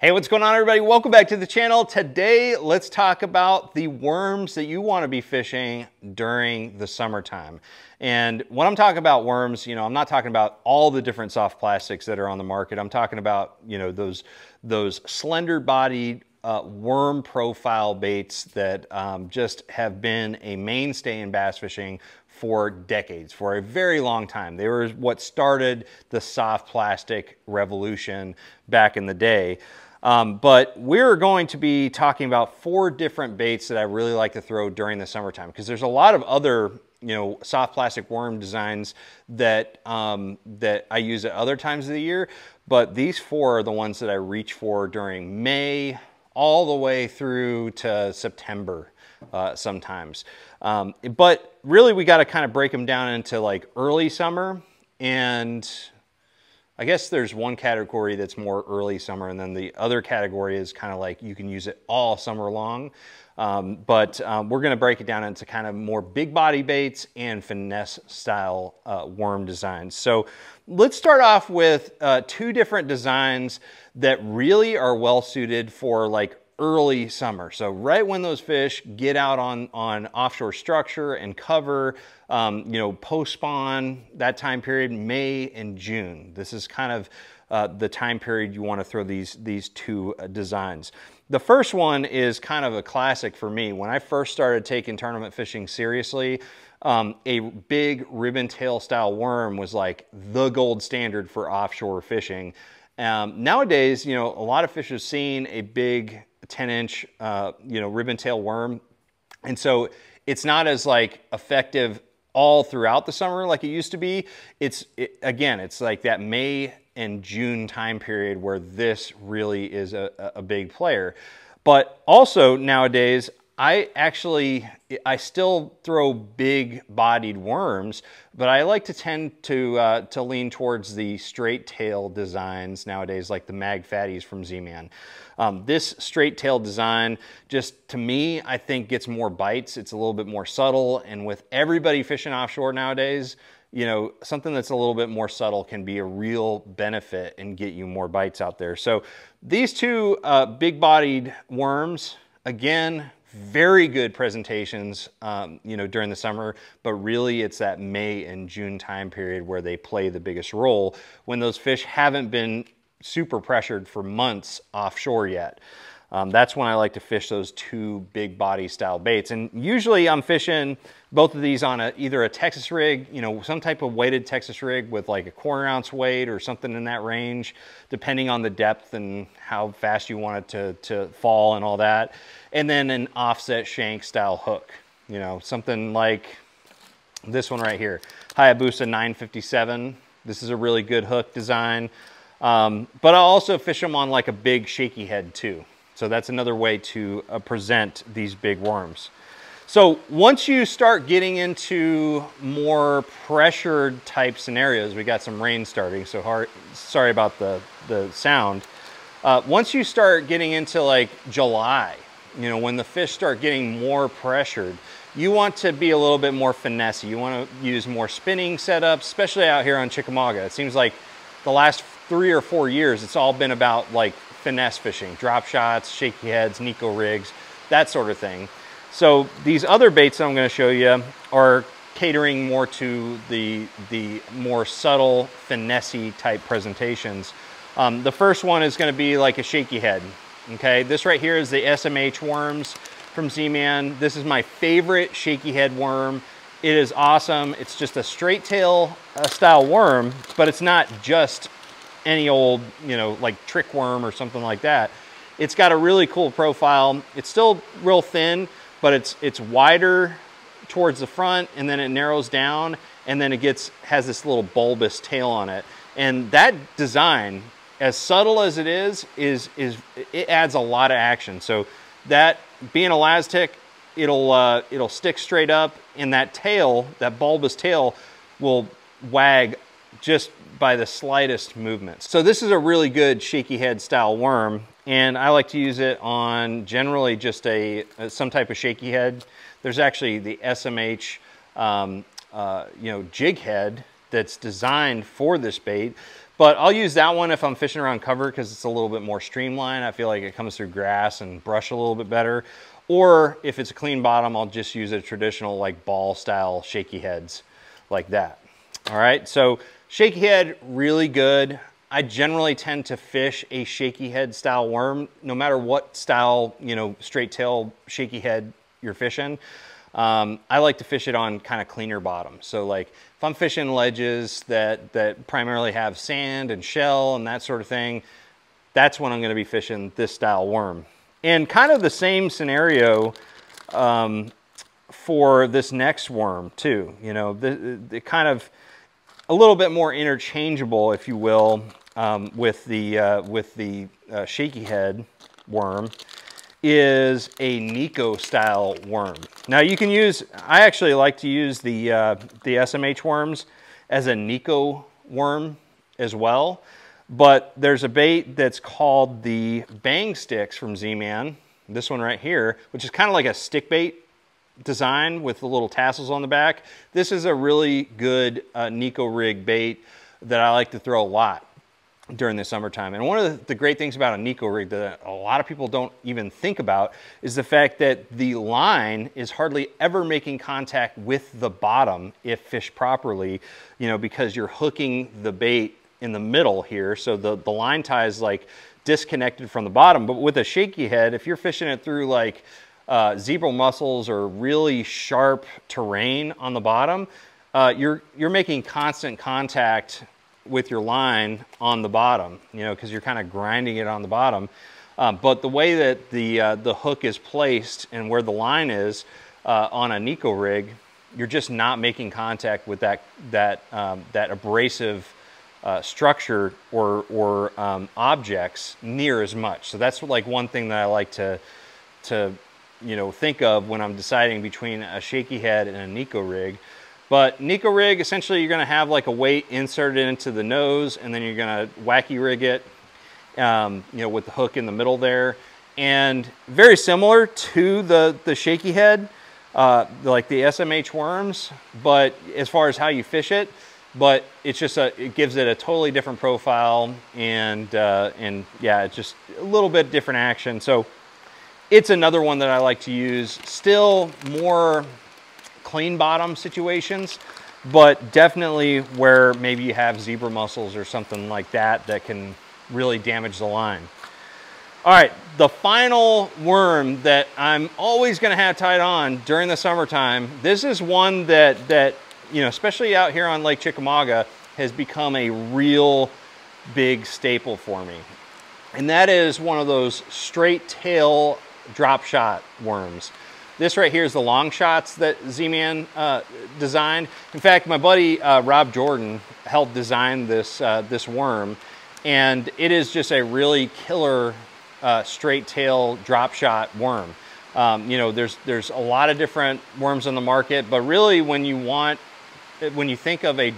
Hey, what's going on, everybody? Welcome back to the channel. Today, let's talk about the worms that you want to be fishing during the summertime. And when I'm talking about worms, I'm not talking about all the different soft plastics that are on the market. I'm talking about, those slender-bodied worm profile baits that just have been a mainstay in bass fishing for decades, for a very long time. They were what started the soft plastic revolution back in the day. But we're going to be talking about 4 different baits that I really like to throw during the summertime, because there's a lot of other, soft plastic worm designs that, that I use at other times of the year. But these 4 are the ones that I reach for during May all the way through to September sometimes. But really, we got to kind of break them down into like early summer, and I guess there's one category that's more early summer, and then the other category is kind of like you can use it all summer long. But we're going to break it down into kind of more big body baits and finesse style worm designs. So let's start off with 2 different designs that really are well suited for like early summer. So right when those fish get out on offshore structure and cover, post spawn, that time period, May and June. This is kind of the time period you want to throw these 2 designs. The first one is kind of a classic for me. When I first started taking tournament fishing seriously, a big ribbon tail style worm was like the gold standard for offshore fishing. Nowadays, a lot of fish have seen a big 10-inch, ribbon tail worm. And so it's not as like effective all throughout the summer like it used to be. Again, it's like that May and June time period where this really is a big player. But also nowadays, I still throw big bodied worms, but I like to tend to lean towards the straight tail designs nowadays, like the Mag Fatties from Z-Man. This straight tail design, just to me, I think gets more bites. It's a little bit more subtle, and with everybody fishing offshore nowadays, something that's a little bit more subtle can be a real benefit and get you more bites out there. So these 2 big bodied worms, again, very good presentations, during the summer, but really it's that May and June time period where they play the biggest role when those fish haven't been super pressured for months offshore yet. That's when I like to fish those 2 big body style baits. And usually I'm fishing both of these on either a Texas rig, some type of weighted Texas rig with like a 1/4 ounce weight or something in that range, depending on the depth and how fast you want it to fall and all that. And then an offset shank style hook, something like this one right here, Hayabusa 957. This is a really good hook design. But I'll also fish them on like a big shaky head too. So that's another way to present these big worms. So once you start getting into more pressured type scenarios, we got some rain starting, so sorry about the sound. Once you start getting into like July, when the fish start getting more pressured, you want to be a little bit more finessey. You want to use more spinning setups, especially out here on Chickamauga. It seems like the last 3 or 4 years, it's all been about like finesse fishing, drop shots, shaky heads, Nico rigs, that sort of thing. So these other baits that I'm going to show you are catering more to the more subtle, finessey type presentations. The first one is going to be like a shaky head. Okay, this right here is the SMH worms from Z-Man. This is my favorite shaky head worm. It is awesome. It's just a straight tail style worm, but it's not just any old, like trick worm or something like that. It's got a really cool profile. It's still real thin, but it's wider towards the front, and then it narrows down, and then it has this little bulbous tail on it. And that design, as subtle as it is it adds a lot of action. So that being a Laztech, it'll stick straight up, and that tail, that bulbous tail, will wag just by the slightest movements. So this is a really good shaky head style worm, and I like to use it on generally just some type of shaky head. There's actually the SMH jig head that's designed for this bait, But I'll use that one if I'm fishing around cover because it's a little bit more streamlined. I feel like it comes through grass and brush a little bit better. Or if it's a clean bottom, I'll just use a traditional like ball style shaky heads like that. All right, so shaky head, really good. I generally tend to fish a shaky head style worm, no matter what style, you know, straight tail shaky head you're fishing. I like to fish it on kind of cleaner bottoms. So like if I'm fishing ledges that primarily have sand and shell and that sort of thing, that's when I'm going to be fishing this style worm. And kind of the same scenario for this next worm too. You know, the kind of a little bit more interchangeable, if you will, with the shaky head worm is a Nico style worm. Now you can use, I actually like to use the SMH worms as a Nico worm as well, but there's a bait that's called the Bang Sticks from Z-Man, this one right here, which is kind of like a stick bait design with the little tassels on the back. This is a really good Nico rig bait that I like to throw a lot during the summertime. And one of the great things about a Nico rig that a lot of people don't even think about is the fact that the line is hardly ever making contact with the bottom if fished properly, you know, because you're hooking the bait in the middle here. So the line tie is like disconnected from the bottom. But with a shaky head, if you're fishing it through like zebra mussels or really sharp terrain on the bottom, you're making constant contact with your line on the bottom, you know, because you're kind of grinding it on the bottom. But the way that the hook is placed and where the line is on a Nico rig, you're just not making contact with that abrasive structure or objects near as much. So that's like one thing that I like to you know, think of when I'm deciding between a shaky head and a Nico rig. But Nico rig, essentially you're gonna have like a weight inserted into the nose and then you're gonna wacky rig it, you know, with the hook in the middle there. And very similar to the shaky head, like the SMH worms, but as far as how you fish it, but it's just it gives it a totally different profile and yeah, it's just a little bit different action. So it's another one that I like to use. Still more clean bottom situations, but definitely where maybe you have zebra mussels or something like that that can really damage the line. All right, the final worm that I'm always gonna have tied on during the summertime, this is one that you know, especially out here on Lake Chickamauga, has become a real big staple for me. And that is one of those straight tail drop shot worms. This right here is the long shots that Z-Man designed. In fact, my buddy Rob Jordan helped design this this worm, and it is just a really killer straight tail drop shot worm. You know, there's a lot of different worms on the market, but really when you think of a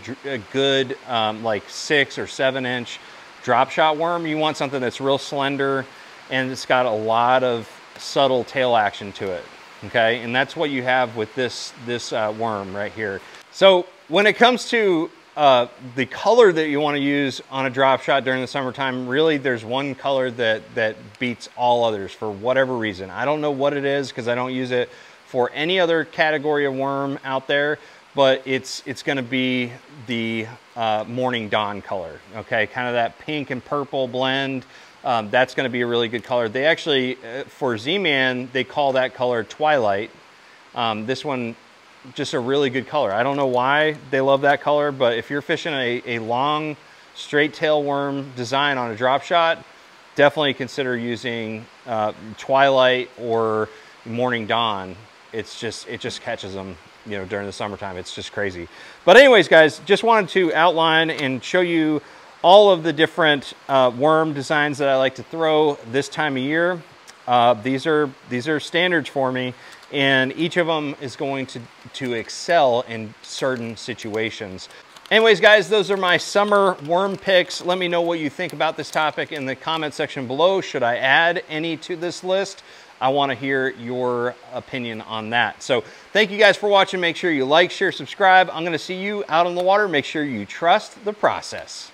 good like 6 or 7 inch drop shot worm, you want something that's real slender and it's got a lot of subtle tail action to it. Okay, and that's what you have with this worm right here. So when it comes to the color that you want to use on a drop shot during the summertime, really there's one color that beats all others for whatever reason. I don't know what it is because I don't use it for any other category of worm out there, but it's going to be the Morning Dawn color. Okay, kind of that pink and purple blend. That's going to be a really good color. They actually, for Z-Man, they call that color Twilight. This one, just a really good color. I don't know why they love that color, but if you're fishing a long straight tail worm design on a drop shot, definitely consider using Twilight or Morning Dawn. It just catches them, you know, during the summertime. It's just crazy. But anyways, guys, just wanted to outline and show you all of the different worm designs that I like to throw this time of year. These are standards for me, and each of them is going to excel in certain situations. Anyways, guys, those are my summer worm picks. Let me know what you think about this topic in the comment section below. Should I add any to this list? I want to hear your opinion on that. So thank you guys for watching. Make sure you like, share, subscribe. I'm going to see you out on the water. Make sure you trust the process.